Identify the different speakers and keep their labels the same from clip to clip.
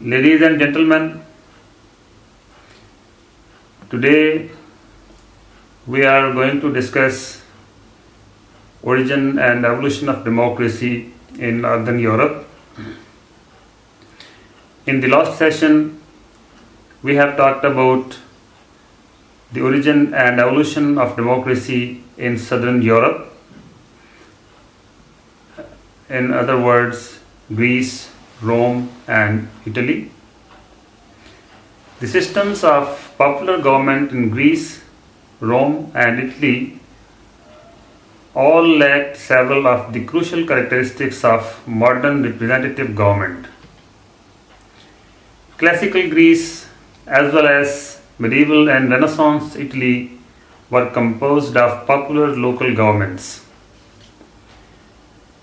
Speaker 1: Ladies and gentlemen, today we are going to discuss origin and evolution of democracy in Northern Europe. In the last session, we have talked about the origin and evolution of democracy in Southern Europe. In other words, Greece, Rome, and Italy. The systems of popular government in Greece, Rome, and Italy all lacked several of the crucial characteristics of modern representative government. Classical Greece, as well as medieval and Renaissance Italy, were composed of popular local governments.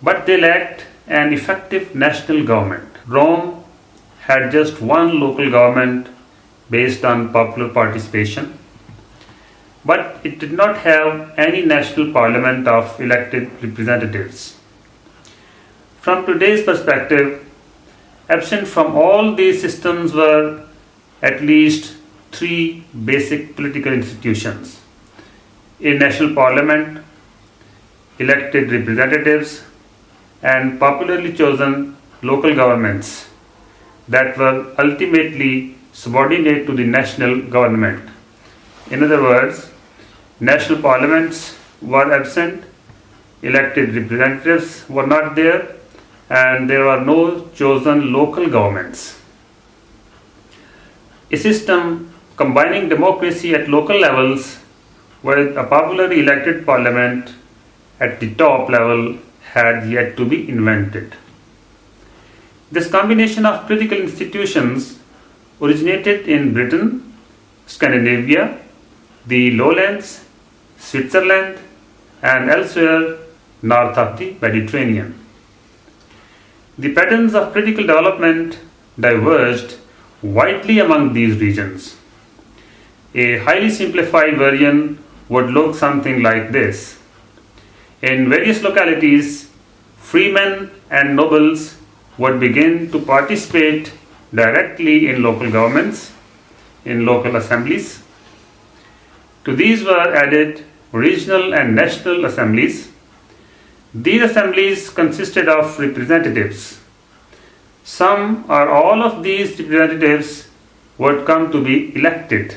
Speaker 1: But they lacked an effective national government. Rome had just one local government based on popular participation, but it did not have any national parliament of elected representatives. From today's perspective, absent from all these systems were at least three basic political institutions: a national parliament, elected representatives, and popularly chosen local governments that were ultimately subordinate to the national government. In other words, national parliaments were absent, elected representatives were not there, and there were no chosen local governments. A system combining democracy at local levels with a popularly elected parliament at the top level had yet to be invented. This combination of political institutions originated in Britain, Scandinavia, the lowlands, Switzerland, and elsewhere north of the Mediterranean. The patterns of political development diverged widely among these regions. A highly simplified version would look something like this. In various localities, freemen and nobles would begin to participate directly in local governments, in local assemblies. To these were added regional and national assemblies. These assemblies consisted of representatives. Some or all of these representatives would come to be elected.